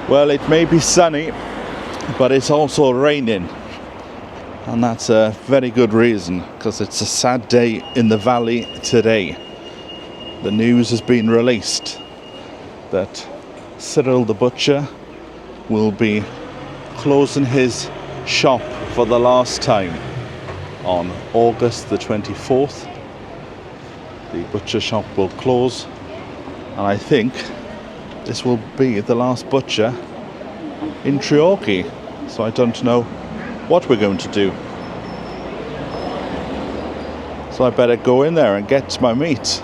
Well, it may be sunny, but it's also raining. And that's a very good reason, because it's a sad day in the valley today. The news has been released that Cyril the butcher will be closing his shop for the last time on August the 24th. The butcher shop will close, and I think this will be the last butcher in Treorchy. So I don't know what we're going to do. So I better go in there and get my meat.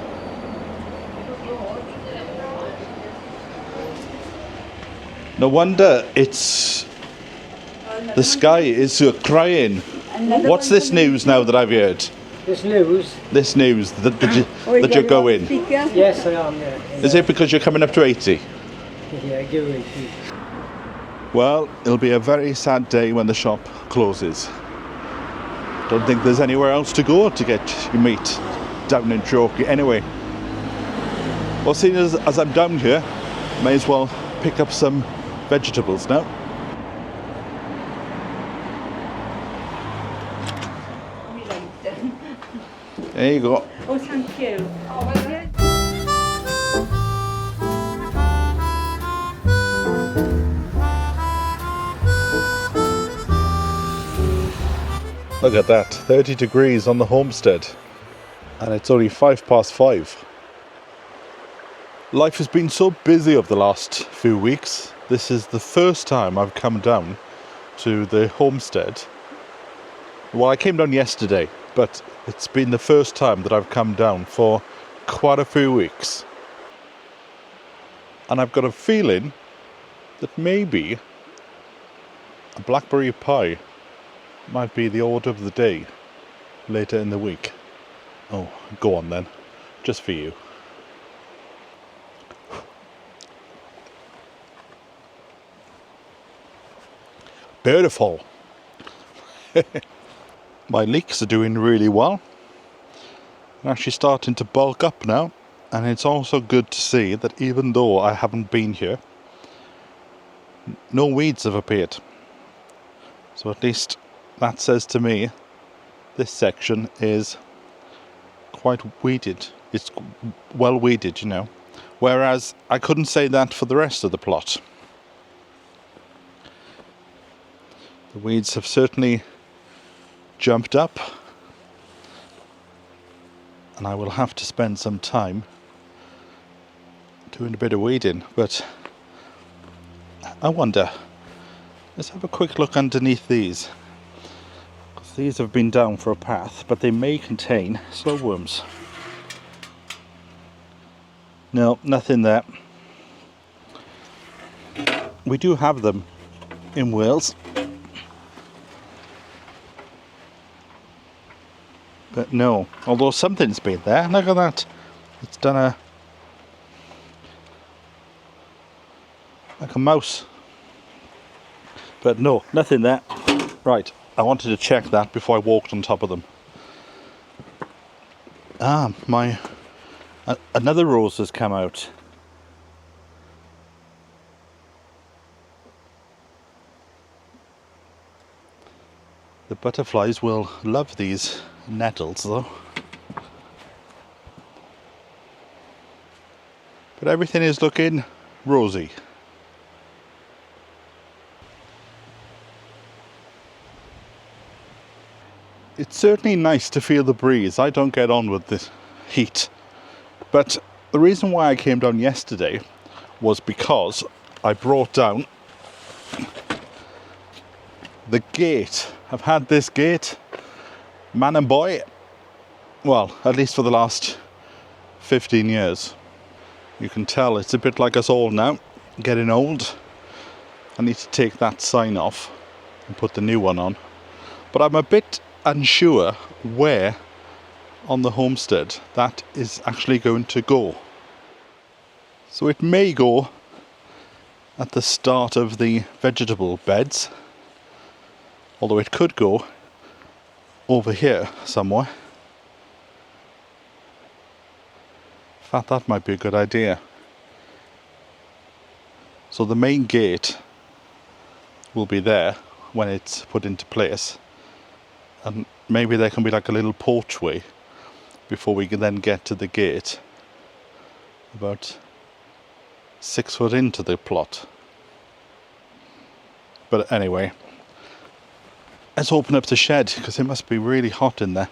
No wonder the sky is crying. What's this news now that I've heard? This news that you're going? Yes, I am, yeah. Is it because you're coming up to 80? Yeah, give it 80. Well, it'll be a very sad day when the shop closes. Don't think there's anywhere else to go to get your meat down in Treorchy anyway. Well, seeing as I'm down here, may as well pick up some vegetables now. There you go. Oh, thank you. Look at that, 30 degrees on the Homestead, and it's only 5:05. Life has been so busy over the last few weeks. This is the first time I've come down to the Homestead. Well, I came down yesterday, but it's been the first time that I've come down for quite a few weeks. And I've got a feeling that maybe a blackberry pie might be the order of the day later in the week. Oh, go on then, just for you. Beautiful. My leeks are doing really well. They're actually starting to bulk up now, and it's also good to see that even though I haven't been here, no weeds have appeared. So at least that says to me this section is quite weeded. It's well weeded, you know. Whereas I couldn't say that for the rest of the plot. The weeds have certainly jumped up, and I will have to spend some time doing a bit of weeding. But I wonder, let's have a quick look underneath these. These have been down for a path, but they may contain slowworms. No, nothing there. We do have them in Wales, but no, although something's been there. Look at that. It's done like a mouse. But no, nothing there. Right, I wanted to check that before I walked on top of them. Another rose has come out. The butterflies will love these nettles though. But everything is looking rosy. It's certainly nice to feel the breeze. I don't get on with the heat. But the reason why I came down yesterday was because I brought down the gate. I've had this gate, man and boy, well, at least for the last 15 years. You can tell it's a bit like us all now, getting old. I need to take that sign off and put the new one on. But I'm a bit unsure where on the homestead that is actually going to go. So it may go at the start of the vegetable beds, although it could go over here somewhere. In fact, that might be a good idea. So the main gate will be there when it's put into place, and maybe there can be like a little porchway before we can then get to the gate, about 6 foot into the plot. But anyway, let's open up the shed because it must be really hot in there.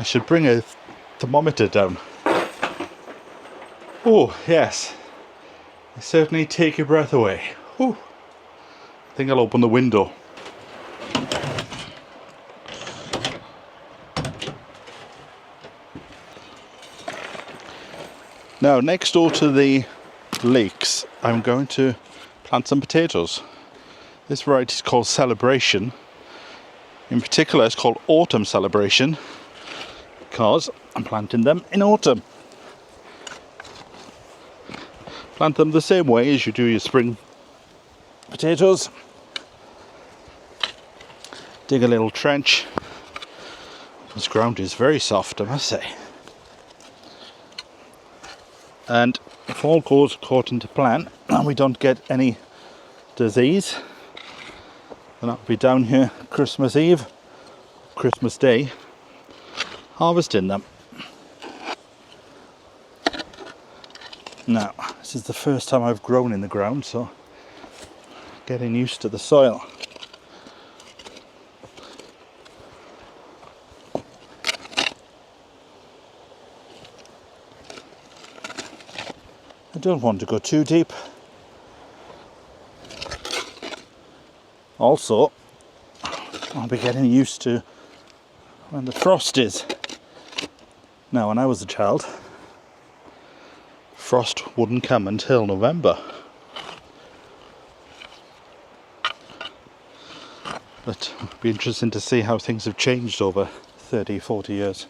I should bring a thermometer down. Oh yes, they certainly take your breath away. Whew. I think I'll open the window. Now, next door to the lakes, I'm going to plant some potatoes. This variety is called Celebration. In particular, it's called Autumn Celebration because I'm planting them in autumn. Plant them the same way as you do your spring potatoes. Dig a little trench. This ground is very soft, I must say. And if all goes according to plan and we don't get any disease, then I'll be down here Christmas Eve, Christmas Day, harvesting them. Now, this is the first time I've grown in the ground, so getting used to the soil. I don't want to go too deep. Also, I'll be getting used to when the frost is. Now, when I was a child, frost wouldn't come until November. But it'll be interesting to see how things have changed over 30, 40 years.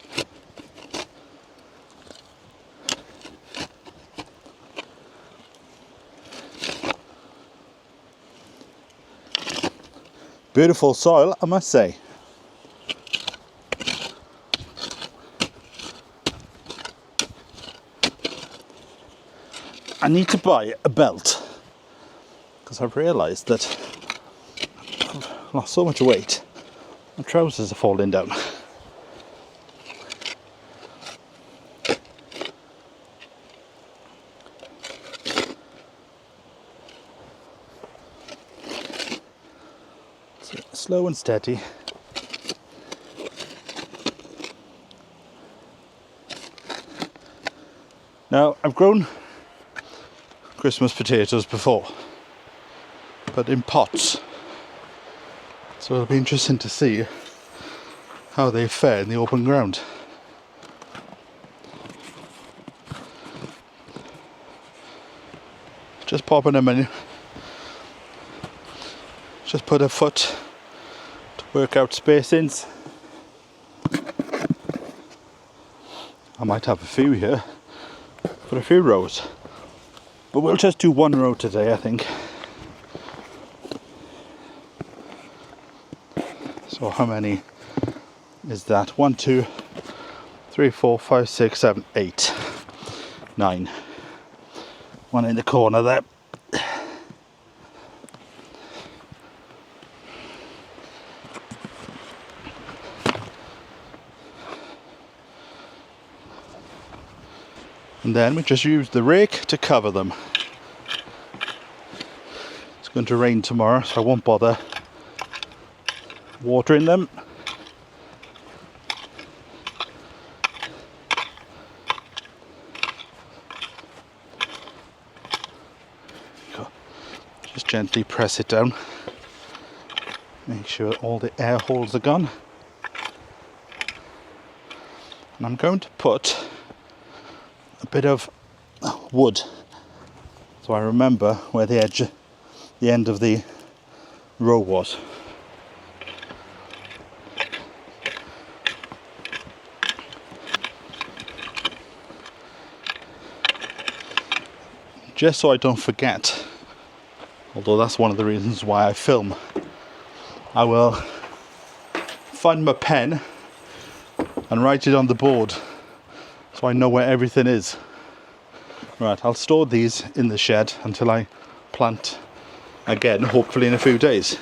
Beautiful soil, I must say. I need to buy a belt because I've realised that I've lost so much weight. My trousers are falling down. Slow and steady. Now, I've grown Christmas potatoes before, but in pots. So it'll be interesting to see how they fare in the open ground. Just popping them in. Just put a foot to work out spacings. I might have a few here, put a few rows, but we'll just do one row today, I think. So how many is that? 1, 2, 3, 4, 5, 6, 7, 8, 9. One in the corner there. And then we just use the rake to cover them. It's going to rain tomorrow, so I won't bother watering them. Just gently press it down. Make sure all the air holes are gone. And I'm going to put a bit of wood so I remember where the end of the row was. Just so I don't forget, although that's one of the reasons why I film, I will find my pen and write it on the board so I know where everything is. Right, I'll store these in the shed until I plant again, hopefully in a few days.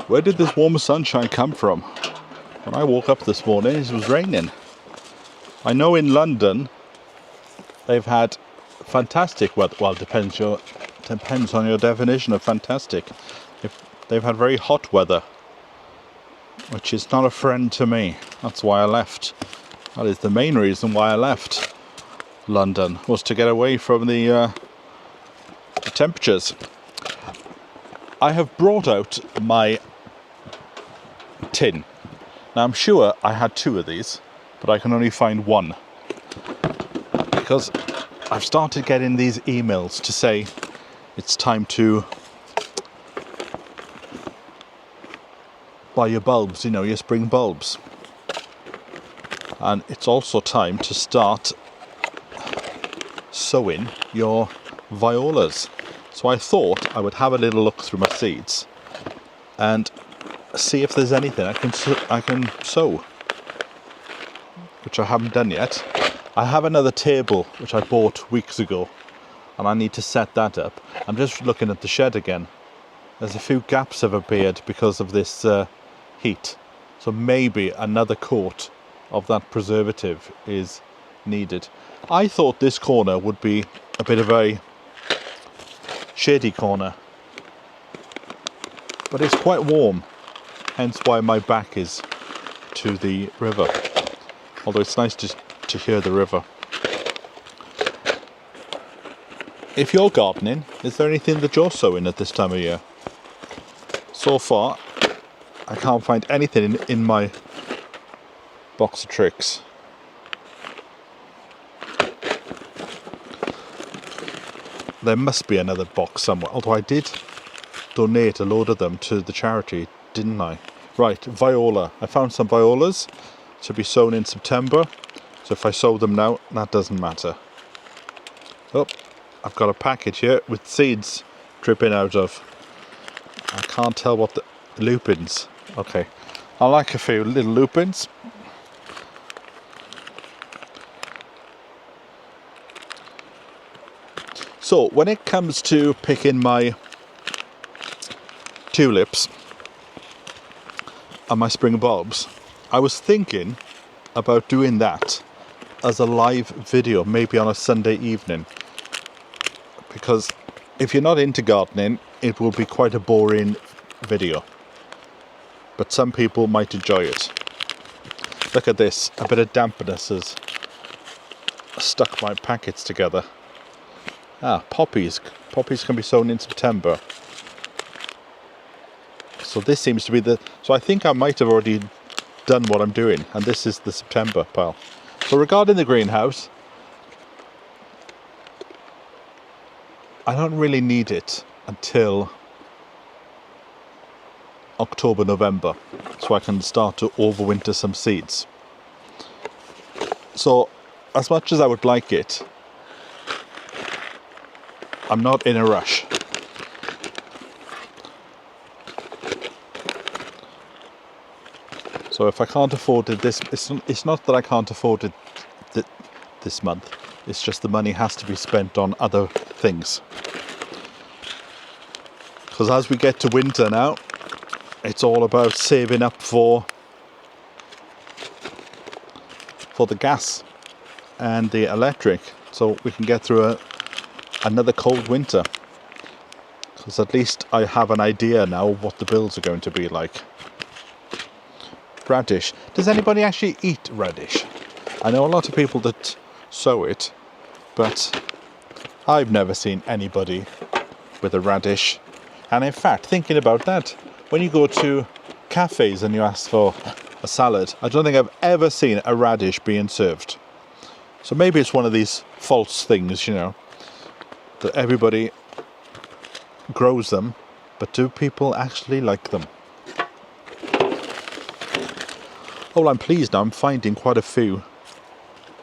Where did this warmer sunshine come from? When I woke up this morning, it was raining. I know in London they've had fantastic weather. Well, depends on your definition of fantastic. If they've had very hot weather, which is not a friend to me. That's why I left. That is the main reason why I left London, was to get away from the temperatures. I have brought out my tin. Now I'm sure I had 2 of these, but I can only find 1 because I've started getting these emails to say it's time to buy your bulbs, you know, your spring bulbs, and it's also time to start sowing your violas. So I thought I would have a little look through my seeds and see if there's anything I can sow, which I haven't done yet. I have another table which I bought weeks ago, and I need to set that up. I'm just looking at the shed again. There's a few gaps have appeared because of this heat, so maybe another coat of that preservative is needed. I thought this corner would be a bit of a shady corner, but it's quite warm, hence why my back is to the river, although it's nice to hear the river. If you're gardening, is there anything that you're sowing at this time of year? So far I can't find anything in my box of tricks. There must be another box somewhere, although I did donate a load of them to the charity, didn't I? Right, viola. I found some violas to be sown in September, so if I sow them now, that doesn't matter. Oh, I've got a package here with seeds dripping out of. I can't tell what the lupins. Okay, I like a few little lupins. So when it comes to picking my tulips and my spring bulbs, I was thinking about doing that as a live video, maybe on a Sunday evening, because if you're not into gardening, it will be quite a boring video, but some people might enjoy it. Look at this, a bit of dampness has stuck my packets together. Poppies can be sown in September. So this seems to be so I think I might have already done what I'm doing, and this is the September pile. So regarding the greenhouse, I don't really need it until October, November, so I can start to overwinter some seeds. So as much as I would like it, I'm not in a rush. So if I can't afford it it's not that I can't afford it this month. It's just the money has to be spent on other things. Because as we get to winter now, it's all about saving up for the gas and the electric, so we can get through another cold winter. Because at least I have an idea now of what the bills are going to be like. Radish. Does anybody actually eat radish? I know a lot of people that sow it, but I've never seen anybody with a radish. And in fact, thinking about that, when you go to cafes and you ask for a salad, I don't think I've ever seen a radish being served. So maybe it's one of these false things, you know, that everybody grows them, but do people actually like them? Oh, I'm pleased now. I'm finding quite a few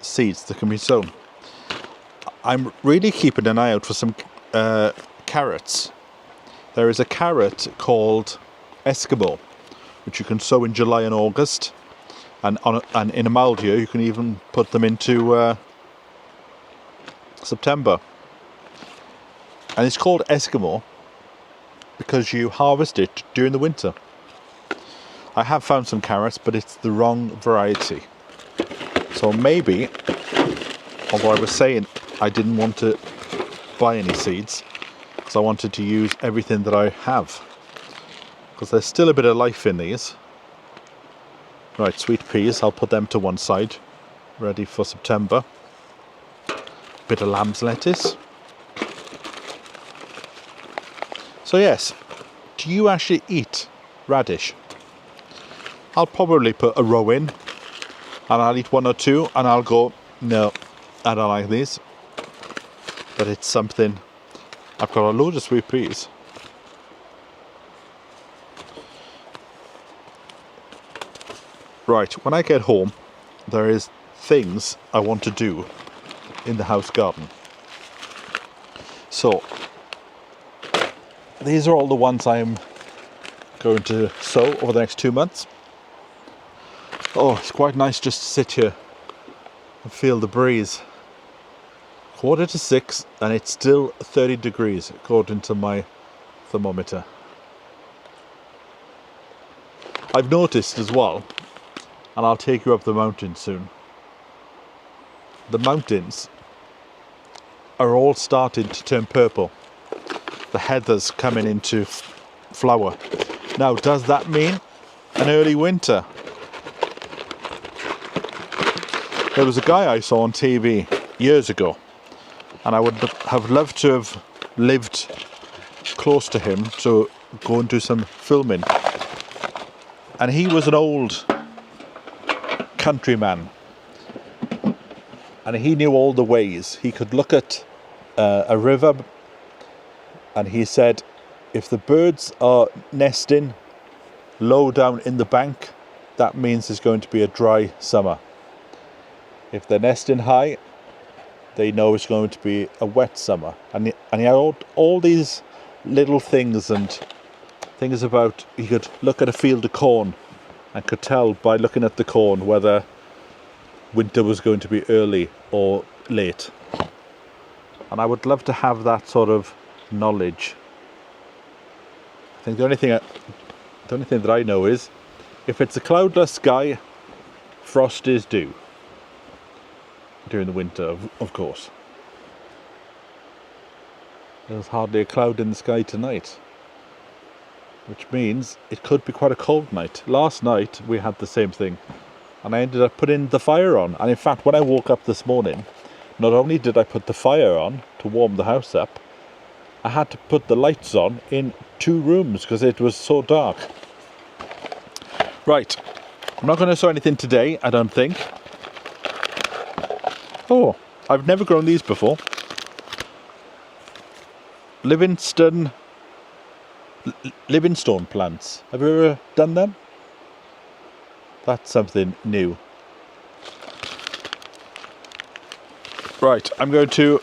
seeds that can be sown. I'm really keeping an eye out for some carrots. There is a carrot called Eskimo, which you can sow in July and August, and in a mild year you can even put them into September. And it's called Eskimo because you harvest it during the winter. I have found some carrots, but it's the wrong variety. So maybe, although I was saying I didn't want to buy any seeds, because I wanted to use everything that I have, because there's still a bit of life in these. Right, sweet peas, I'll put them to one side, ready for September. Bit of lamb's lettuce. So yes, do you actually eat radish? I'll probably put a row in, and I'll eat one or two, and I'll go, no, I don't like these. But it's something. I've got a load of sweet peas. Right, when I get home, there is things I want to do in the house garden. So, these are all the ones I'm going to sow over the next 2 months. Oh, it's quite nice just to sit here and feel the breeze. 5:45 and it's still 30 degrees according to my thermometer. I've noticed as well, and I'll take you up the mountain soon, the mountains are all starting to turn purple. The heather's coming into flower. Now, does that mean an early winter? There was a guy I saw on TV years ago, and I would have loved to have lived close to him to go and do some filming. And he was an old countryman, and he knew all the ways. He could look at a river, and he said, if the birds are nesting low down in the bank, that means it's going to be a dry summer. If they're nesting high, they know it's going to be a wet summer. And he had all these little things and things about, he could look at a field of corn and could tell by looking at the corn whether winter was going to be early or late. And I would love to have that sort of knowledge. I think the only thing that I know is, if it's a cloudless sky, frost is due. During the winter, of course. There's hardly a cloud in the sky tonight, which means it could be quite a cold night. Last night we had the same thing, and I ended up putting the fire on. And in fact, when I woke up this morning, not only did I put the fire on to warm the house up, I had to put the lights on in 2 rooms because it was so dark. Right, I'm not going to sow anything today, I don't think. Oh, I've never grown these before. Livingstone plants. Have you ever done them? That's something new. Right, I'm going to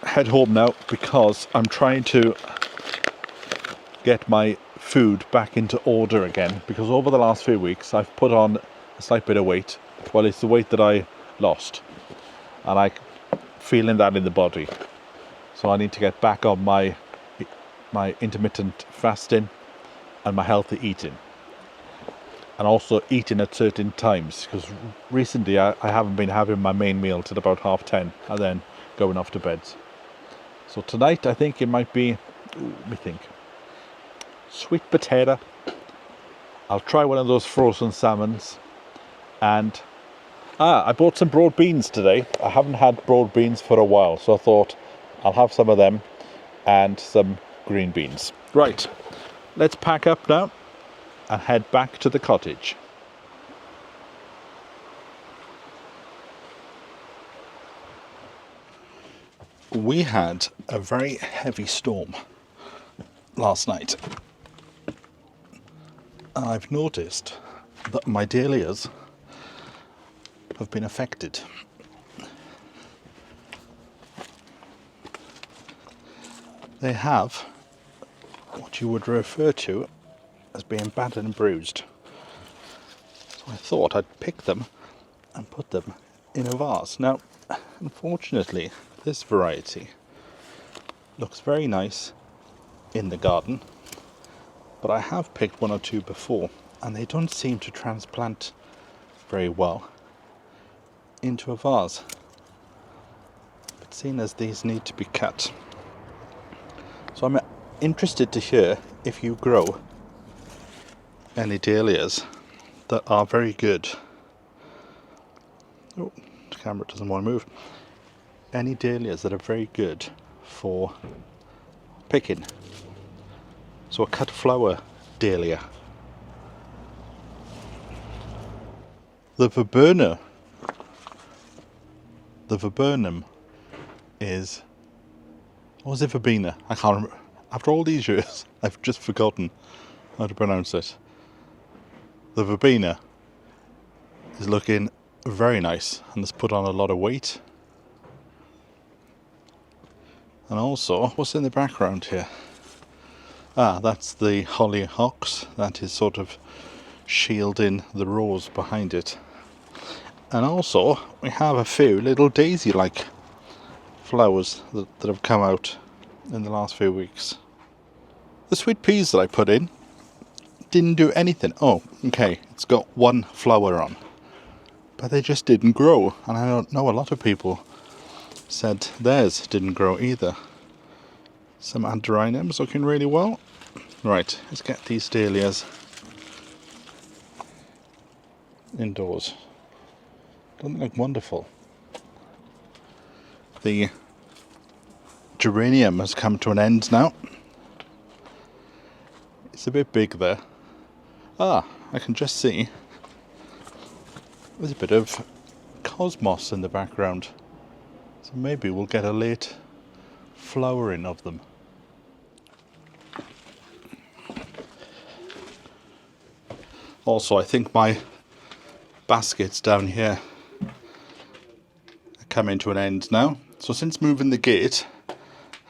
head home now because I'm trying to get my food back into order again, because over the last few weeks I've put on a slight bit of weight. Well, it's the weight that I lost, and I'm feeling that in the body. So I need to get back on my intermittent fasting and my healthy eating, and also eating at certain times, because recently I haven't been having my main meal till about 10:30 and then going off to bed. So tonight I think it might be, sweet potato. I'll try one of those frozen salmons, and I bought some broad beans today. I haven't had broad beans for a while, so I thought I'll have some of them and some green beans. Right, let's pack up now and head back to the cottage. We had a very heavy storm last night, and I've noticed that my dahlias have been affected. They have what you would refer to as being battered and bruised. So I thought I'd pick them and put them in a vase. Now, unfortunately, this variety looks very nice in the garden, but I have picked one or two before and they don't seem to transplant very well into a vase. But seeing as these need to be cut, so I'm interested to hear if you grow any dahlias that are very good. Oh, the camera doesn't want to move. Any dahlias that are very good for picking. So a cut flower dahlia. The viburnum is, what was it, verbena? I can't remember. After all these years, I've just forgotten how to pronounce it. The verbena is looking very nice and has put on a lot of weight. And also, what's in the background here? Ah, that's the hollyhocks that is sort of shielding the rose behind it. And also, we have a few little daisy-like flowers that have come out in the last few weeks. The sweet peas that I put in didn't do anything. Oh, okay, it's got one flower on, but they just didn't grow. And I don't know, a lot of people said theirs didn't grow either. Some antirrhinums looking really well. Right, let's get these dahlias indoors. Don't they look wonderful? The geranium has come to an end now. It's a bit big there. Ah, I can just see there's a bit of cosmos in the background. So maybe we'll get a late flowering of them. Also, I think my baskets down here are coming to an end now. So since moving the gate,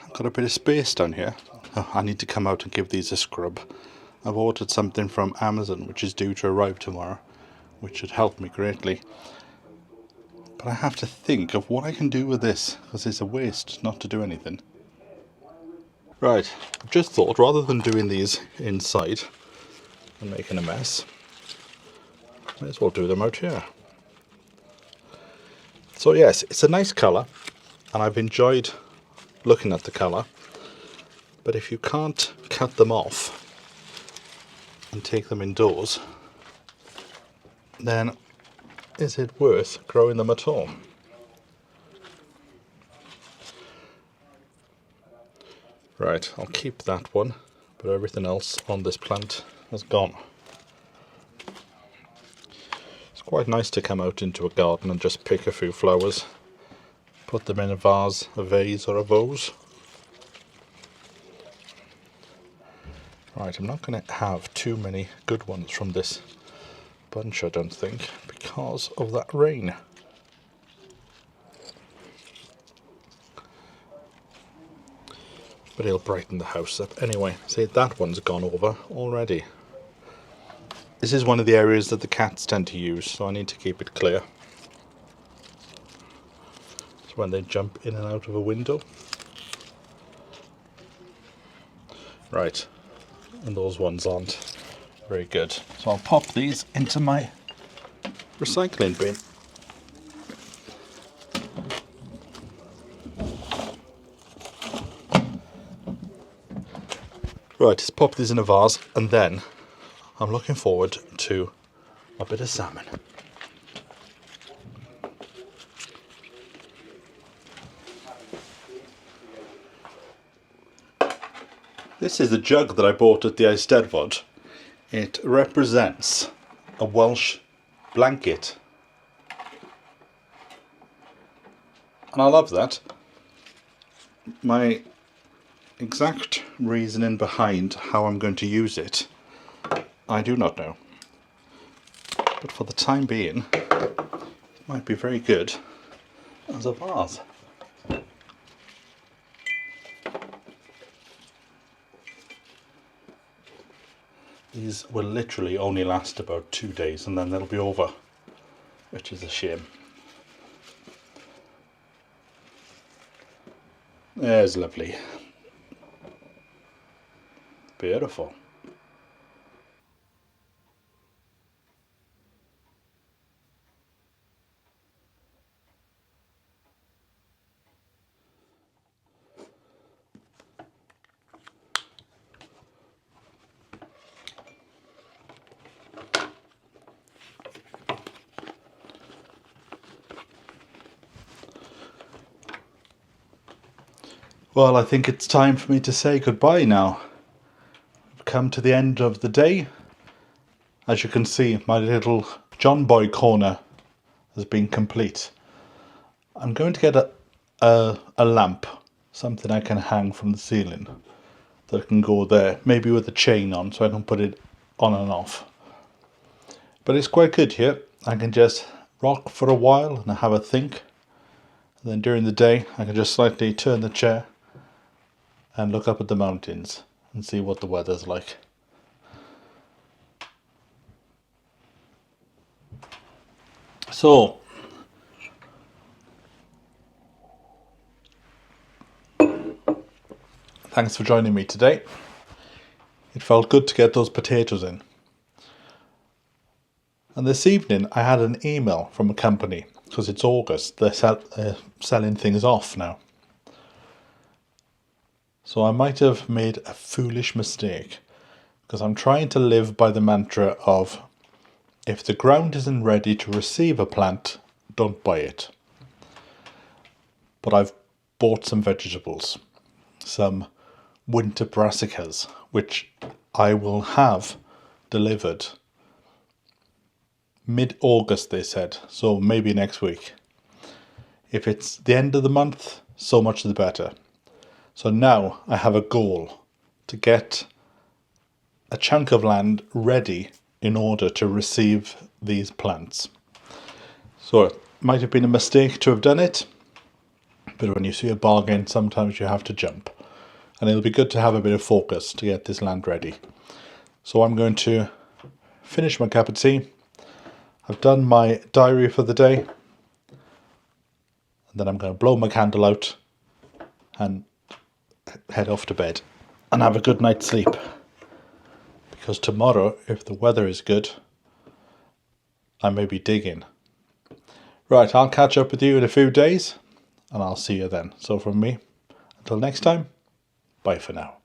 I've got a bit of space down here. Oh, I need to come out and give these a scrub. I've ordered something from Amazon which is due to arrive tomorrow, which should help me greatly. But I have to think of what I can do with this, because it's a waste not to do anything. Right, I've just thought, rather than doing these inside and making a mess, may as well do them out here. So yes, it's a nice colour, and I've enjoyed looking at the colour. But if you can't cut them off and take them indoors, then is it worth growing them at all? Right, I'll keep that one, but everything else on this plant has gone. It's quite nice to come out into a garden and just pick a few flowers, put them in a vase or a vase. Right, I'm not going to have too many good ones from this bunch, I don't think, because of that rain. But it'll brighten the house up. Anyway, see, that one's gone over already. This is one of the areas that the cats tend to use, so I need to keep it clear. It's when they jump in and out of a window. Right, and those ones aren't very good. So I'll pop these into my recycling bin. Right, let's pop these in a vase, and then I'm looking forward to a bit of salmon. This is the jug that I bought at the Eisteddfod. It represents a Welsh blanket. And I love that. My exact reasoning behind how I'm going to use it, I do not know. But for the time being, it might be very good as a vase. These will literally only last about 2 days and then they'll be over, which is a shame. There's lovely. Beautiful. Well, I think it's time for me to say goodbye now. We've come to the end of the day. As you can see, my little John Boy corner has been complete. I'm going to get a lamp, something I can hang from the ceiling that can go there, maybe with a chain on so I can put it on and off. But it's quite good here. I can just rock for a while and have a think. And then during the day I can just slightly turn the chair and look up at the mountains and see what the weather's like. So, thanks for joining me today. It felt good to get those potatoes in. And this evening I had an email from a company, because it's August, they're selling things off now. So I might have made a foolish mistake, because I'm trying to live by the mantra of, if the ground isn't ready to receive a plant, don't buy it. But I've bought some vegetables, some winter brassicas, which I will have delivered mid-August, they said, so maybe next week. If it's the end of the month, so much the better. So now I have a goal to get a chunk of land ready in order to receive these plants. So it might have been a mistake to have done it, but when you see a bargain, sometimes you have to jump. And it'll be good to have a bit of focus to get this land ready. So I'm going to finish my cup of tea. I've done my diary for the day. And then I'm going to blow my candle out and head off to bed and have a good night's sleep. Because tomorrow, if the weather is good, I may be digging. Right, I'll catch up with you in a few days and I'll see you then. So from me, until next time, bye for now.